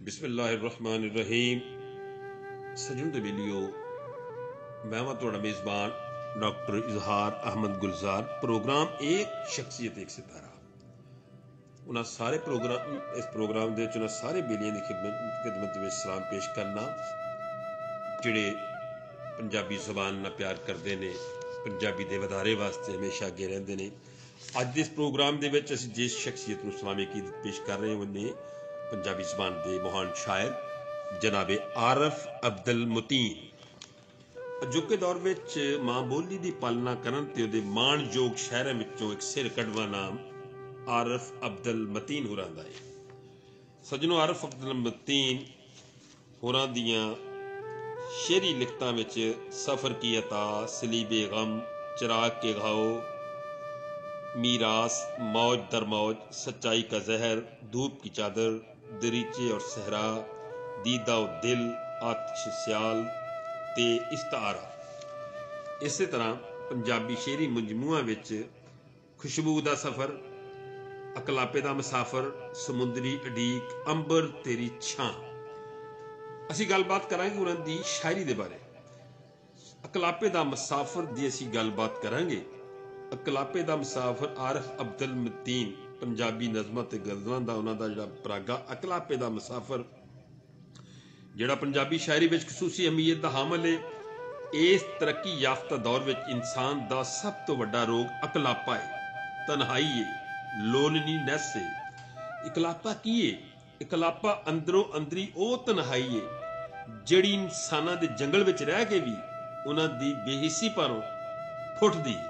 बिस्मिल्लाहिर्रहमानिर्रहीम। सजन दे बेलियो, मैं वा तुहाड़ा मेज़बान डॉक्टर इजहार अहमद गुलजार। प्रोग्राम एक शख्सियत एक सितारा। उन्हें सारे प्रोग्राम इस प्रोग्राम दे उन्हें सारे बेलियां की खिदमत में सलाम पेश करना जिहड़े पंजाबी ज़ुबान नाल प्यार करते हैं, पंजाबी दे वधारे वास्ते हमेशा अगे रहिंदे ने। अज इस प्रोग्राम दे विच असीं जिस शख्सियत नूं सलामी कीमत पेश कर रहे हैं उन्हें पंजाबी ज़बान के महान शायर जनाबे आरफ अब्दुल मतीन। अजोके दौर में मां बोली की पालना करन ते उहदे माणयोग शहरों विचों एक सिर कढ़वा नाम आरफ अब्दुल मतीन होरां दा है। सजनों, आरफ अब्दुल मतीन होरां दियां शेरी लिखतां विच सफ़र की अता, सलीबे गम, चिराग के घाव, मीरास, मौज दर मौज, सच्चाई का जहर, धूप की चादर, दरीचे और सहरा, दीदा दिल, आतिश स्याल ते इस्तारा। इस तरह पंजाबी शेरी मजमूआ विच खुशबू दा सफ़र, अकलापे दा मुसाफर, समुंदरी अडीक, अंबर तेरी छां। असीं गलबात करांगे उन्हां दी शायरी दे बारे। अकलापे दा मुसाफर दी असीं गलबात करांगे। अकलापे दा मुसाफर आरफ अब्दुल मतीन पंजाबी नज़मां ते गज़लां दा उन्हां दा जिहड़ा परागा अकलापे दा मुसाफर जिहड़ा पंजाबी शायरी विच खसूसी अहमीयत दा हामल है। इस तरक्की याफ्ता दौर विच इंसान दा सब तो वड्डा रोग अकलापा है, तन्हाई है, लोनलीनेस है। इकलापा की है? इकलापा अंदरों अंदरी ओ तन्हाई है जिहड़ी इंसानां दे जंगल विच रह के भी उन्हां दी बेहिस्सी परों फुटदी है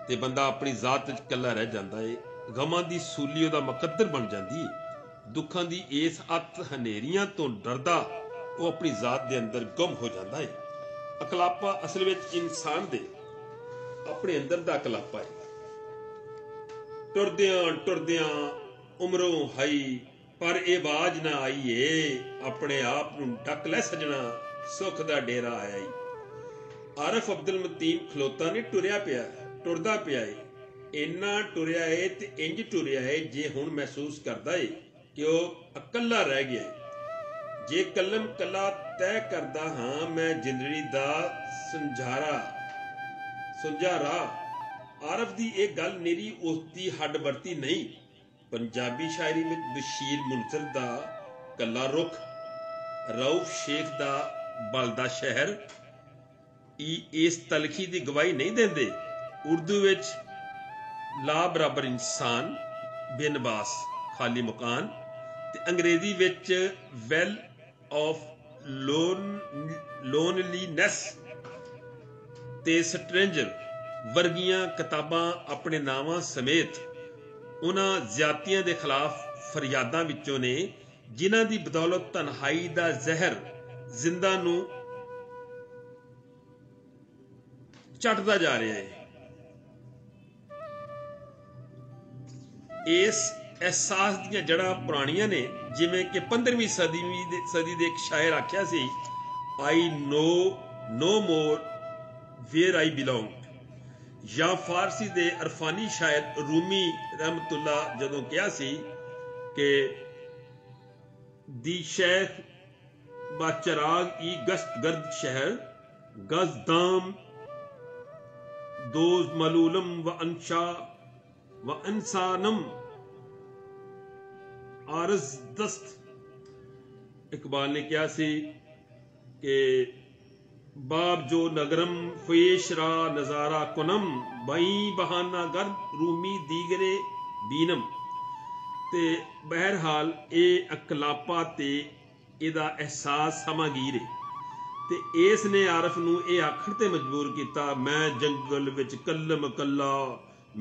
ते बंदा अपनी जात विच कल्ला रह जांदा है। गमां दी सूली उहदा मुकद्दर बन जांदी है। दुखां दी इस अत हनेरियां तो डरदा वो अपनी जात दे अंदर गुम हो जाता है। अकलापा असल विच इंसान दे अपने अंदर दा अकलापा है। टुरदियां टुरदियां उमरों हाई पर ए बाज ना आई है, अपने आप नूं ढक लै सजना, सुख दा डेरा आया ही। आरफ अब्दुल मतीन खलोता ने टुरिया पिया, टुरदा पिया है। इन्ना टुरिया है ते इंज टुरिया है जे हुण महसूस करदा है कि वह अकल्ला रह गया है। जे कलम कला तय करदा हां मैं जिंदड़ी दा सुंझारा। आरफ दी एक गल निरी उसदी हड वरती नहीं। पंजाबी शायरी विच बशीर मुनसर दा कला रुख, रऊफ शेख दा बलदा शहर इस तलखी दी गवाही नहीं देंदे। उर्दू विच ला बराबर इंसान, बेनबास खाली मुकान ते अंग्रेजी विच वेल ऑफ लोनलीनेस ते स्ट्रेंजर वर्गियां किताबां अपने नावां समेत उन्हां ज्यादतियां दे खिलाफ फरियादां विचों ने जिन्हां दी बदौलत तन्हाई दा जहर जिंदा नूं चटदा जा रहा है। इस एहसास दियां जड़ा पुरानियां ने, जिवें कि 15वीं सदी दे एक शायर आख्या सी, I know no more where I belong. या फारसी दे अरफानी शायर रूमी रहमतुल्ला जदों कहा सी कि दी शेख बाचराग ई गश्त गर्द शहर गजदाम दोज मलूलम व अंशा व इंसानम आरज दस्त। इकबाल ने कहा सी कि बाब जो नगरम ख्वेशरा नजारा कुनम बई बहाना गर्द रूमी दीगरे बीनम। ते बहरहाल ये अकलापा ते इहदा एहसास समागीर है ते इस ने आरफ नूं ये आखण ते मजबूर किया, मैं जंगल विच कल्लम कल्ला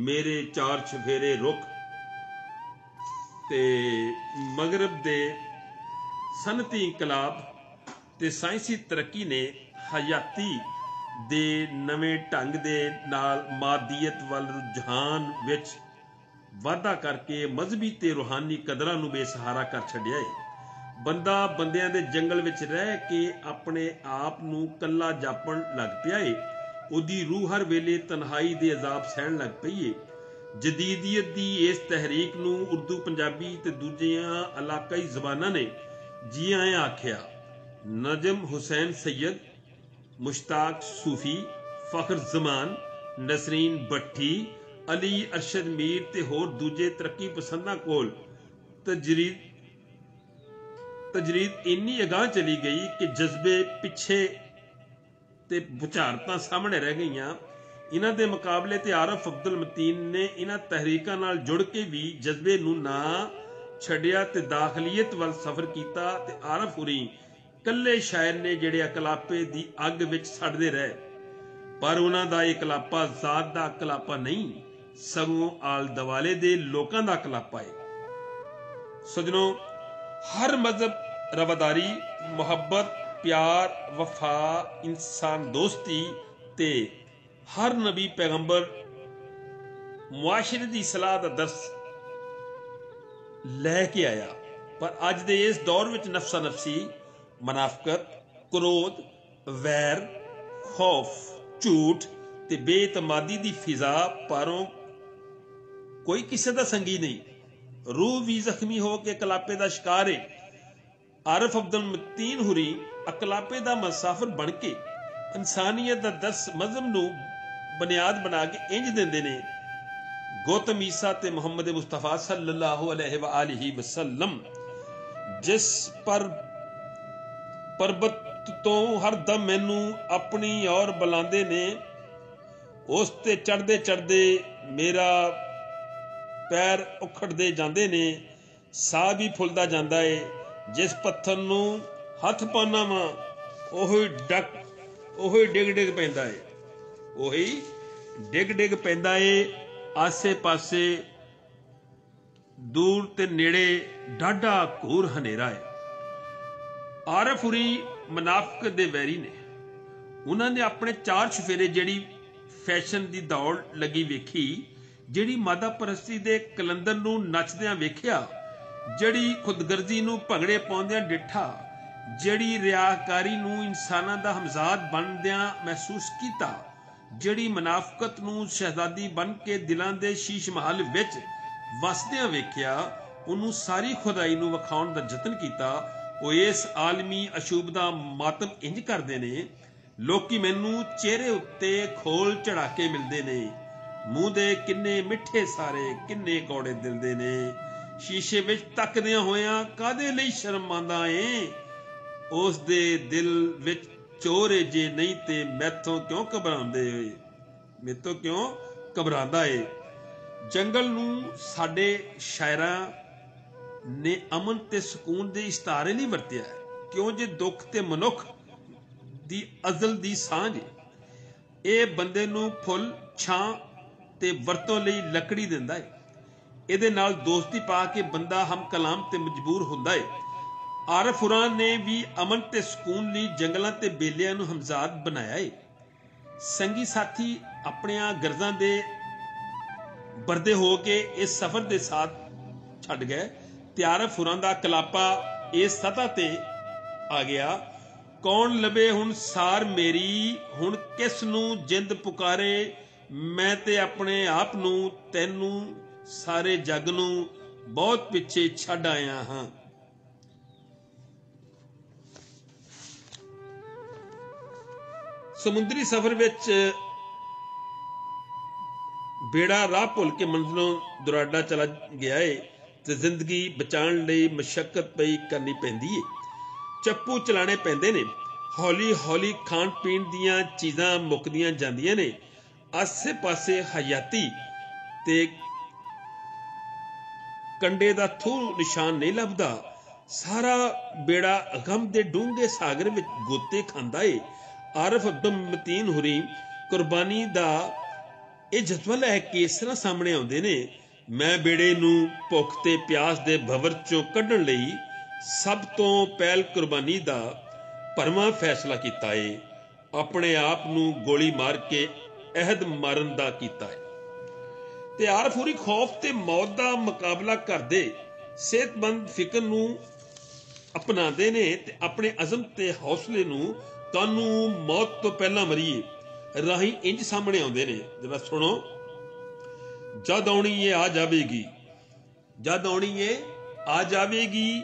मेरे चार छफेरे रुख। ते मगरब दे सनती इंकलाब ते साइंसी तरक्की ने हयाती दे नवें ढंग दे नाल मादियत वल रुझान विच वाधा करके मजहबी ते रूहानी कदरां नूं बेसहारा कर छड्डिया है। बंदा बंदियां दे जंगल विच रह के अपने आप नूं कल्ला जापण लग पिया है। उहदी रूह हर वेले तन्हाई दे अजाब सहण लग पई है। जदीदियत दी इस तहरीक नूं उर्दू, पंजाबी ते दूजियां इलाकाई ज़बानां ने जी आए आख्या। नजम हुसैन सैयद, मुश्ताक सूफी, फखर जमान, नसरीन भट्टी, अली अरशद मीर ते होर दूजे तरक्की पसंदा कोल तजरीद इन्नी अगाह चली गई कि जज्बे पिछे ते बुझारतां सामने रह गईयां। इन्हां दे मुकाबले ते आरफ अब्दुल मतीन ने इन्हां तहरीकां नाल जुड़ के भी जज्बे नूं ना छड्डिया ते दाखलीयत वल सफर कीता। ते आरफ हुरी कल्ले शायर ने जिहड़े अकलापे दी अग विच सड़दे रहे, पर उन्हां दा इकलापा जात दा अकलापा नहीं, सगों आल दवाले दे लोकां दा अकलापा है। सजनों, हर मजहब रवादारी, मुहब्बत, प्यार, वफा, इंसान दोस्ती ते हर नबी पैगंबर मुआशरे दी सलाह दा दर्स लैके आया। पर अज दे इस दौर विच नफसा नफसी, मुनाफकत, क्रोध, वैर, खौफ, झूठ ते बेतमादी दी फिजा पारों कोई किसे दा संगी नहीं। रूह भी जख्मी हो के अकलापे दा शिकार है। आरफ अब्दुल मतीन हुरी अकलापे दा मुसाफिर बन के इंसानियत दा दर्स मजहब नूं बुनियाद बना के इंज देंदे ने। गौतम ईसा ते मुहम्मद मुस्तफा सल्लल्लाहु अलैहि वसल्लम जिस पर पर्वत तो हर दम मैनू अपनी ओर बुलांदे ने, उस ते चढ़दे चढ़दे मेरा पैर उखड़दे जांदे ने, साह भी फुलदा जांदा है। जिस पत्थर नूं हथ पाना वा ओही डिग डिग पैंदा है, ओही डिग डिग पैंदा है। आसे पासे दूर ते नेड़े डाढा घूर हनेरा है। आरफ हुरी मुनाफिक दे वैरी ने। उन्होंने अपने चार चफेरे जिहड़ी फैशन दी दौड़ लगी वेखी, जिहड़ी मादा परस्ती दे कलंदर नूं नचदियां वेखिया, जिहड़ी खुदगर्जी नूं भंगड़े पाउंदियां डिठा, जिहड़ी रियाकारी नूं इंसानां दा हमजाद बनदियां महसूस कीता, जिहड़ी मुनाफकत नूं शहजादी बन के दिलां दे शीश महल विच वसदियां वेखिया, उन्होंने सारी खुदाई नूं विखाउण दा जतन कीता। वो इस आलमी अशूब दा मातम इंज करदे ने, लोकी मैनू चेहरे उत्ते खोल चढ़ा के मिलदे ने, मूँह दे किन्ने मिठे सारे किन्ने कौड़े दिल दे ने, शीशे विच तकदियां होयां कादे लई शर्मांदा ऐ, उस दे दिल विच चोर जे नहीं ते मैथों क्यों घबरांदे, मेथों क्यों घबरांदा है। जंगल नूं साडे शायरां ने अमन ते सुकून दे इश्तारे नहीं वरतिया है, क्यों जे दुख ते मनुख दी अजल दी सांझ ये बंदे नूं फुल छां ते वरतों लई लकड़ी दिंदा है। इहदे नाल दोस्ती पा के बंदा हम कलाम ते मजबूर हुंदा है। आरफ हुरां ने भी अमन ते सुकून लई जंगलां ते बेलियां नूं हमजाद बनाया है। संगी साथी अपनियां गरजां दे बरदे हो के इस सफर दे साथ छड्ड गए ते आरफ हुरां दा कलापा इस सतह ते आ गया। कौन लभे हुण सार मेरी, हुण किस नूं जिंद पुकारे, मैं ते अपने आप नूं तैनू सारे जग नूं बहुत पिछे छड्ड आया हां। समुद्री सफर विच बेड़ा राह भुल के मंजिलों दुराडा चला गया है ते जिंदगी बचाने लई मशक्कत पई करनी पैंदी है। चप्पू चलाने पैंदे ने, हौली हौली खाण पीण दीयां चीज़ां मुकदियां जांदियां ने, आसे पासे हयाती ते कंडे दा थू निशान नहीं लभदा। सारा बेड़ा गम दे डूंगे सागर विच गोते खांदा है। आरफ अब्दुल मतीन हुरी कुर्बानी दा ਇਹ ਜਜ਼ਬਾ ਲੈ ਕੇ ਇਸ ਤਰ੍ਹਾਂ ਸਾਹਮਣੇ ਆਉਂਦੇ ਨੇ, ਮੈਂ ਬੇੜੇ ਨੂੰ ਭੁੱਖ ਤੇ ਪਿਆਸ ਦੇ ਭਵਰ ਚੋਂ ਕੱਢਣ ਲਈ ਸਭ ਤੋਂ ਪਹਿਲ ਕੁਰਬਾਨੀ ਦਾ ਭਰਵਾਂ ਫੈਸਲਾ ਕੀਤਾ ਏ, ਆਪਣੇ ਆਪ ਨੂੰ ਗੋਲੀ ਮਾਰ ਕੇ ਅਹਿਦ ਮਾਰਨ ਦਾ ਕੀਤਾ ਏ। ਤੇ ਆਰਫ ਹੁਰੀ ਖੌਫ ਤੇ ਮੌਤ ਦਾ ਮੁਕਾਬਲਾ ਕਰਦੇ ਸਿਹਤਮੰਦ ਫਿਕਰ ਨੂੰ ਅਪਣਾਉਂਦੇ ਨੇ ਤੇ ਆਪਣੇ ਅਜ਼ਮ ਤੇ ਹੌਸਲੇ ਨੂੰ ਕਾਨੂੰ ਮੌਤ ਤੋਂ ਪਹਿਲਾਂ ਮਰੀਏ ਰਾਹੀਂ ਇੰਜ ਸਾਹਮਣੇ ਆਉਂਦੇ ਨੇ। ਜਰਾ ਸੁਣੋ, ਜਦ ਆਉਣੀ ਏ ਆ ਜਾਵੇਗੀ, ਜਦ ਆਉਣੀ ਏ ਆ ਜਾਵੇਗੀ,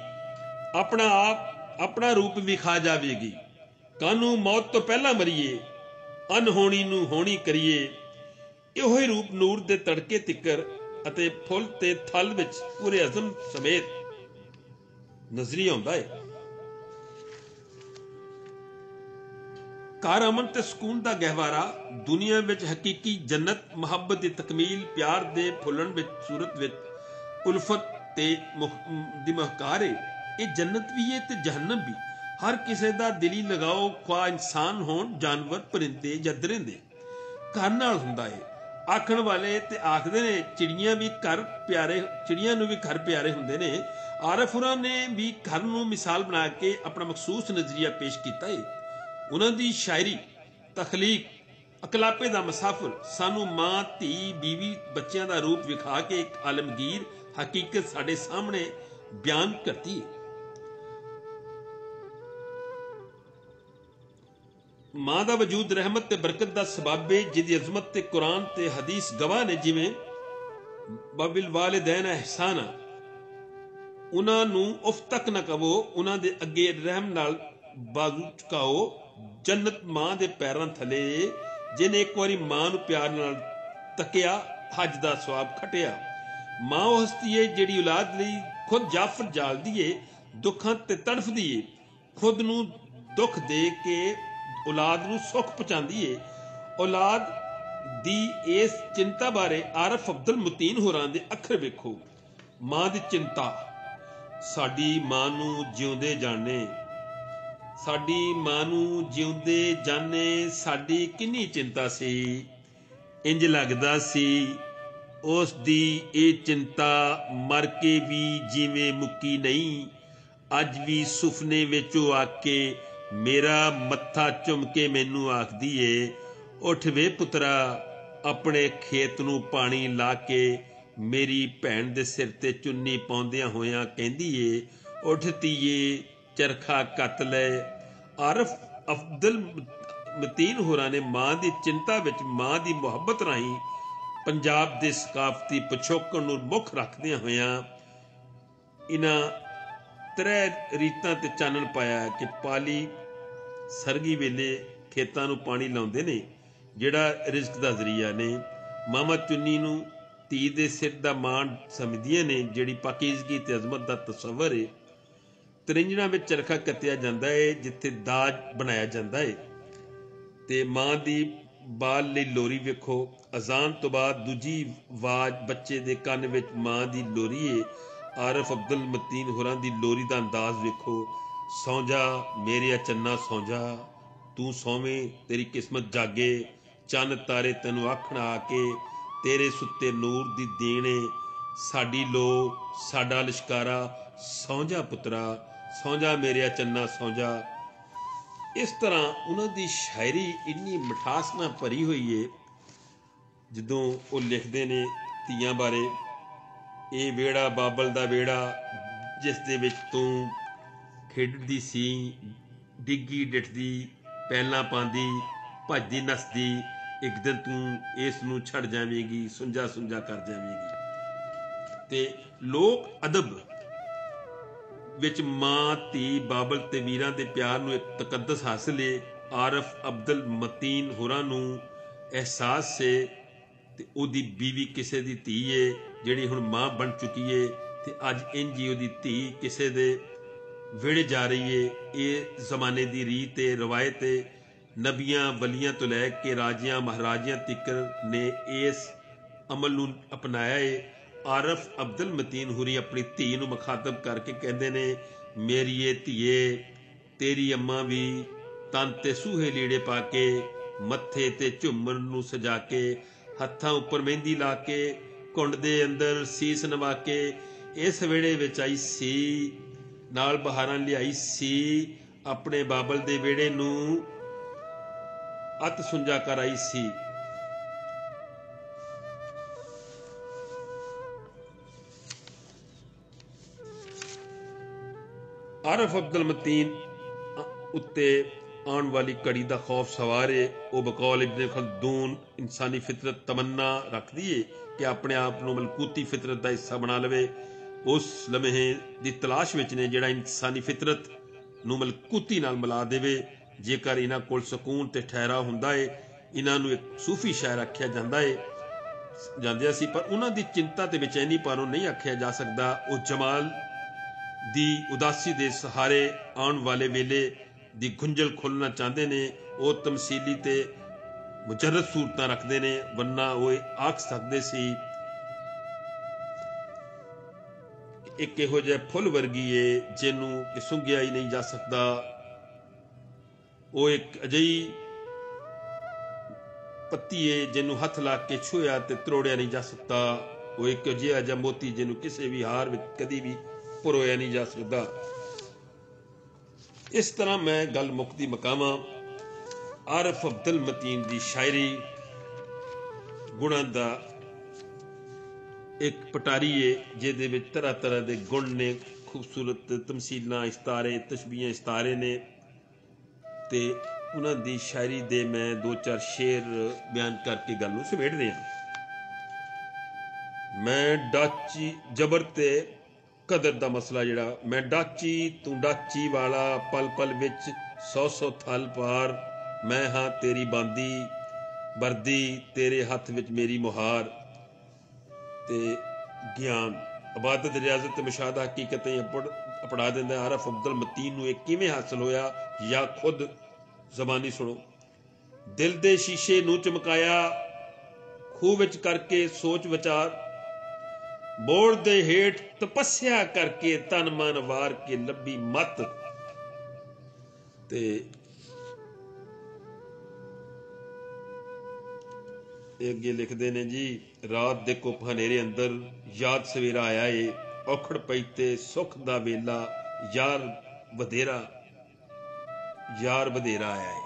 ਆਪਣਾ ਰੂਪ ਵਿਖਾ ਜਾਵੇਗੀ। ਕਾਨੂੰ ਮੌਤ ਤੋਂ ਪਹਿਲਾਂ ਮਰੀਏ, ਅਨਹੋਣੀ ਨੂੰ ਹੋਣੀ ਕਰੀਏ। ਇਹੋ ਹੀ ਰੂਪ ਨੂਰ ਦੇ ਤੜਕੇ ਤਿੱਕਰ ਅਤੇ ਫੁੱਲ ਤੇ ਥਲ ਵਿੱਚ ਪੂਰੇ ਅਜ਼ਮ ਸਮੇਤ ਨਜ਼ਰੀ ਆਉਂਦਾ ਹੈ। ਘਰ ਅਮਨ ਤੇ ਸਕੂਨ ਦਾ ਗਹਿਵਾਰਾ, ਦੁਨੀਆ ਵਿੱਚ ਹਕੀਕੀ ਜੰਨਤ, ਮੁਹੱਬਤ ਦੀ ਤਕਮੀਲ, ਪਿਆਰ ਦੇ ਫੁੱਲਣ ਵਿੱਚ ਸੂਰਤ ਵਿੱਚ ਉਲਫਤ ਤੇ ਦੀ ਮਹਕਾਰ ਹੈ। ਇਹ ਜੰਨਤ ਵੀ ਹੈ ਤੇ ਜਹੰਨਮ ਵੀ। ਹਰ ਕਿਸੇ ਦਾ ਦਿਲੀ ਲਗਾਓ, ਖੁਆ ਇਨਸਾਨ ਹੋਣ, ਜਾਨਵਰ, ਪਰਿੰਦੇ ਜਾਂ ਦਰਿੰਦੇ, ਘਰ ਨਾਲ ਹੁੰਦਾ ਹੈ। ਆਖਣ ਵਾਲੇ ਤੇ ਆਖਦੇ ਨੇ ਚਿੜੀਆਂ ਨੂੰ ਵੀ ਘਰ ਪਿਆਰੇ ਹੁੰਦੇ ਨੇ। ਆਰਫ ਹੋਰਾਂ ਨੇ ਵੀ ਘਰ ਨੂੰ ਮਿਸਾਲ ਬਣਾ ਕੇ ਆਪਣਾ ਮਖਸੂਸ ਨਜ਼ਰੀਆ ਪੇਸ਼ ਕੀਤਾ ਹੈ। ਉਹਨਾਂ ਦੀ ਸ਼ਾਇਰੀ, ਤਖਲੀਕ, ਅਕਲਾਪੇ ਦਾ ਮੁਸਾਫਿਰ ਸਾਨੂੰ ਮਾਂ, ਧੀ, ਬੀਵੀ, ਬੱਚਿਆਂ ਦਾ ਰੂਪ ਵਿਖਾ ਕੇ ਇੱਕ ਆਲਮਗੀਰ ਹਕੀਕਤ ਸਾਡੇ ਸਾਹਮਣੇ ਬਿਆਨ ਕਰਦੀ ਹੈ। ਮਾਂ ਦਾ ਵਜੂਦ ਰਹਿਮਤ ਤੇ ਬਰਕਤ ਦਾ ਸਬੱਬ ਹੈ, ਜਿਹਦੀ ਅਜ਼ਮਤ ਤੇ ਕੁਰਾਨ ਤੇ ਹਦੀਸ ਗਵਾਹ ਨੇ। ਜਿਵੇਂ ਬਬਿਲ ਵਾਲਿदैन ਅਹਿਸਾਨਾ, ਉਹਨਾਂ ਨੂੰ ਉਫ ਤੱਕ ਨਾ ਕਹੋ, ਉਹਨਾਂ ਦੇ ਅੱਗੇ ਰਹਿਮ ਨਾਲ ਬਾਜ਼ੂ ਝੁਕਾਓ। ਜੰਨਤ ਮਾਂ ਦੇ ਪੈਰਾਂ ਥੱਲੇ, ਜਿਹਨੇ ਇੱਕ ਵਾਰੀ ਮਾਂ ਨੂੰ ਪਿਆਰ ਨਾਲ ਤੱਕਿਆ, ਹੱਜ ਦਾ ਸਵਾਬ ਖਟਿਆ। ਮਾਂ ਉਹ ਹਸਤੀ ਏ ਜਿਹੜੀ ਔਲਾਦ ਲਈ ਖੁਦ ਜਾਫਰ ਜਾਲਦੀ ਏ, ਦੁੱਖਾਂ ਤੇ ਤੜਫਦੀ ਏ, ਖੁਦ ਨੂੰ ਦੁੱਖ ਦੇ ਕੇ ਔਲਾਦ ਨੂੰ ਸੁੱਖ ਪਹੁੰਚਾਉਂਦੀ ਏ। ਔਲਾਦ ਦੀ ਇਸ ਚਿੰਤਾ ਬਾਰੇ ਆਰਫ ਅਬਦੁਲ ਮਤੀਨ ਹੋਰਾਂ ਦੇ ਅੱਖਰ ਵੇਖੋ। ਮਾਂ ਦੀ ਚਿੰਤਾ। ਸਾਡੀ ਮਾਂ ਨੂੰ ਜਿਉਂਦੇ ਜਾਣੇ, ਸਾਡੀ ਮਾਂ ਨੂੰ ਜਿਉਂਦੇ ਜਾਣੇ, ਸਾਡੀ ਕਿੰਨੀ ਚਿੰਤਾ ਸੀ। ਇੰਜ ਲੱਗਦਾ ਸੀ ਉਸ ਦੀ ਇਹ ਚਿੰਤਾ ਮਰ ਕੇ ਵੀ ਜਿਵੇਂ ਮੁੱਕੀ ਨਹੀਂ। ਅੱਜ ਵੀ ਸੁਪਨੇ ਵਿੱਚ ਉਹ ਆ ਕੇ ਮੇਰਾ ਮੱਥਾ ਚੁੰਮ ਕੇ ਮੈਨੂੰ ਆਖਦੀ ਏ, ਉੱਠ ਵੇ ਪੁੱਤਰਾ, ਆਪਣੇ ਖੇਤ ਨੂੰ ਪਾਣੀ ਲਾ ਕੇ। ਮੇਰੀ ਭੈਣ ਦੇ ਸਿਰ ਤੇ ਚੁੰਨੀ ਪਾਉਂਦਿਆਂ ਹੋਇਆਂ ਕਹਿੰਦੀ ਏ, ਉੱਠ ਧੀਏ, ਚਰਖਾ ਕੱਤ ਲੈ। ਆਰਫ ਅਬਦੁਲ ਮਤੀਨ ਹੋਰਾਂ ਨੇ ਮਾਂ ਦੀ ਚਿੰਤਾ ਵਿੱਚ ਮਾਂ ਦੀ ਮੁਹੱਬਤ ਰਾਹੀਂ ਪੰਜਾਬ ਦੇ ਸਕਾਫਤੀ ਪਿਛੋਕੜ ਨੂੰ ਮੁੱਖ ਰੱਖਦਿਆਂ ਹੋਇਆਂ ਇਹਨਾਂ ਤਰੇ ਰੀਤਾਂ ਤੇ ਚਾਨਣ ਪਾਇਆ ਕਿ ਪਾਲੀ ਸਰਗੀ ਵੇਲੇ ਖੇਤਾਂ ਨੂੰ ਪਾਣੀ ਲਾਉਂਦੇ ਨੇ, ਜਿਹੜਾ ਰਿਜ਼ਕ ਦਾ ਜ਼ਰੀਆ ਨੇ। ਮਾਮਾ ਚੁੰਨੀ ਨੂੰ ਧੀ ਦੇ ਸਿਰ ਦਾ ਮਾਣ ਸਮਝਦੀਆਂ ਨੇ, ਜਿਹੜੀ ਪਾਕੀਜ਼ਗੀ ਤੇ ਅਜ਼ਮਤ ਦਾ ਤਸੱਵਰ ਹੈ। ਤਰਿੰਜਣਾ ਵਿੱਚ ਚਰਖਾ ਕੱਤਿਆ ਜਾਂਦਾ ਹੈ, ਜਿੱਥੇ ਦਾਜ ਬਣਾਇਆ ਜਾਂਦਾ ਹੈ। ਤੇ ਮਾਂ ਦੀ ਬਾਲ ਲਈ ਲੋਰੀ ਵੇਖੋ। ਅਜ਼ਾਨ ਤੋਂ ਬਾਅਦ ਦੂਜੀ ਆਵਾਜ਼ ਬੱਚੇ ਦੇ ਕੰਨ ਵਿੱਚ ਮਾਂ ਦੀ ਲੋਰੀ ਹੈ। ਆਰਫ ਅਬਦੁਲ ਮਤੀਨ ਹੋਰਾਂ ਦੀ ਲੋਰੀ ਦਾ ਅੰਦਾਜ਼ ਵੇਖੋ। ਸੌਂ ਜਾ ਮੇਰਿਆ ਚੰਨਾ, ਸੌਂ ਜਾ, ਤੂੰ ਸੌਵੇਂ ਤੇਰੀ ਕਿਸਮਤ ਜਾਗੇ। ਚੰਨ ਤਾਰੇ ਤੈਨੂੰ ਆਖਣ ਆ ਕੇ, ਤੇਰੇ ਸੁੱਤੇ ਨੂਰ ਦੀ ਦੇਣੇ। ਸਾਡੀ ਲੋ ਸਾਡਾ ਲਿਸ਼ਕਾਰਾ, ਸੌਂ ਜਾ ਪੁੱਤਰਾ, ਸੌਂ ਜਾ ਮੇਰਿਆ ਚੰਨਾ, ਸੌਂ ਜਾ। ਇਸ ਤਰ੍ਹਾਂ ਉਹਨਾਂ ਦੀ ਸ਼ਾਇਰੀ ਇੰਨੀ ਮਿਠਾਸ ਨਾਲ ਭਰੀ ਹੋਈ ਹੈ। ਜਦੋਂ ਉਹ ਲਿਖਦੇ ਨੇ ਧੀਆਂ ਬਾਰੇ, ਇਹ ਵਿਹੜਾ ਬਾਬਲ ਦਾ ਵਿਹੜਾ, ਜਿਸ ਦੇ ਵਿੱਚ ਤੂੰ ਖੇਡਦੀ ਸੀ, ਡਿੱਗੀ ਡਿੱਠਦੀ, ਪਹਿਲਾਂ ਪਾਉਂਦੀ, ਭੱਜਦੀ ਨੱਸਦੀ। ਇੱਕ ਦਿਨ ਤੂੰ ਇਸ ਨੂੰ ਛੱਡ ਜਾਵੇਂਗੀ, ਸੁੰਝਾ ਸੁੰਝਾ ਕਰ ਜਾਵੇਂਗੀ। ਤੇ ਲੋਕ ਅਦਬ ਵਿੱਚ ਮਾਂ, ਧੀ, ਬਾਬਲ ਤੇ ਵੀਰਾਂ ਦੇ ਪਿਆਰ ਨੂੰ ਇੱਕ ਤਕੱਦਸ ਹਾਸਿਲ ਏ। ਆਰਫ ਅਬਦੁਲ ਮਤੀਨ ਹੋਰਾਂ ਨੂੰ ਅਹਿਸਾਸ ਏ ਤੇ ਉਹਦੀ ਬੀਵੀ ਕਿਸੇ ਦੀ ਧੀ ਏ, ਜਿਹੜੀ ਹੁਣ ਮਾਂ ਬਣ ਚੁੱਕੀ ਏ, ਤੇ ਅੱਜ ਇੰਝ ਹੀ ਉਹਦੀ ਧੀ ਕਿਸੇ ਦੇ ਵਿਹੜੇ ਜਾ ਰਹੀ ਏ। ਇਹ ਜ਼ਮਾਨੇ ਦੀ ਰੀਤ ਏ, ਰਵਾਇਤ ਏ। ਨਬੀਆਂ ਵਲੀਆਂ ਤੋਂ ਲੈ ਕੇ ਰਾਜਿਆਂ ਮਹਾਰਾਜਿਆਂ ਤੀਕਰ ਨੇ ਇਸ ਅਮਲ ਨੂੰ ਅਪਣਾਇਆ ਏ। ਆਰਫ ਅਬਦੁਲ ਮਤੀਨ ਹੋਰੀ ਆਪਣੀ ਧੀ ਨੂੰ ਮੁਖਾਤਬ ਕਰਕੇ ਕਹਿੰਦੇ ਨੇ, ਮੇਰੀਏ ਧੀਏ, ਤੇਰੀ ਅੰਮਾ ਵੀ ਤਨ ਤੇ ਸੂਹੇ ਲੀੜੇ ਪਾ ਕੇ, ਮੱਥੇ ਤੇ ਝੁੰਮਰ ਨੂੰ ਸਜਾ ਕੇ, ਹੱਥਾਂ ਉੱਪਰ ਮਹਿੰਦੀ ਲਾ ਕੇ, ਘੁੰਡ ਦੇ ਅੰਦਰ ਸੀਸ ਨਵਾ ਕੇ ਇਸ ਵਿਹੜੇ ਵਿੱਚ ਆਈ ਸੀ। ਨਾਲ ਬਹਾਰਾਂ ਲਿਆਈ ਸੀ, ਆਪਣੇ ਬਾਬਲ ਦੇ ਵਿਹੜੇ ਨੂੰ ਅੱਤ ਸੁੰਝਾ ਕਰ ਆਈ ਸੀ। ਆਰਫ ਅਬਦੁਲ ਮਤੀਨ ਉੱਤੇ ਆਉਣ ਵਾਲੀ ਘੜੀ ਦਾ ਖੌਫ ਸਵਾਰ ਏ। ਉਹ ਬਕੌਲ ਇਬਨ ਖਲਦੂਨ ਇਨਸਾਨੀ ਫਿਤਰਤ ਤਮੰਨਾ ਰੱਖਦੀ ਏ ਕਿ ਆਪਣੇ ਆਪ ਨੂੰ ਮਲਕੂਤੀ ਫਿਤਰਤ ਦਾ ਹਿੱਸਾ ਬਣਾ ਲਵੇ। उस लम्हे की तलाश विच ने जिहड़ा इंसानी फितरत नूं मलकूती नाल मिला देवे। जेकर इन्हां कोल सकून ते ठहराव हुंदा है, इन्हां नूं एक सूफी शायर आख्या जांदा है ਜਾਂਦਿਆ ਸੀ, पर उन्हां दी चिंता ते बेचैनी पारों नहीं आख्या जा सकदा। ਉਹ जमाल दी उदासी दे सहारे आउण वाले वेले दी गुंजल खोलना चाहते ने। ਉਹ तमसीली ते मुजरद सूरतां रखते ने, वरना ਉਹ आख सकते सी एक इहो जिहा फुੱਲ वर्गी है जिन्हों कि सुंघिया ही नहीं जा सकता। ਉਹ एक अजिही पत्ती है जिन्हों हथ ला के छूया तो त्रोड़िया नहीं जा सकता। वो एक अजिहा जिहा मोती जिन्हों किसी भी हार में कभी भी परोया नहीं जा सकता। इस तरह मैं गल मुकदी मकावा। आरिफ अब्दुल मतीन की शायरी गुणां दा एक पटारी है जिहदे विच तरह तरह के गुण ने, खूबसूरत तमसीलां, इस्तारे, तशबीहां, इस्तारे ने। ते उन्हां दी शायरी दे मैं दो चार शेर बयान करके गल नूं समेट दियां। मैं डाची जबर ते कदर दा मसला जिहड़ा, मैं डाची तू डाची वाला, पल पल विच सौ सौ थल पार। मैं हाँ तेरी बांदी वर्दी, तेरे हथ विच मेरी मुहार। ते ज्ञान, इबादत, रियाजत ते मुशाहदा हकीकत अपना दिंदा। आरिफ अब्दुल मतीन नूं इह किवें हासिल होया या खुद जबानी सुनो। दिल दे शीशे नूं चमकाया, खूह विच करके सोच विचार। बोड़ दे हेठ तपस्या करके, तन मन वार के लब्बी मत। ते अगे लिखते ने जी, रात दे कुप हनेरे अंदर याद सवेरा आया है। औखड़ पई ते सुख दा वेला, यार वधेरा आया है।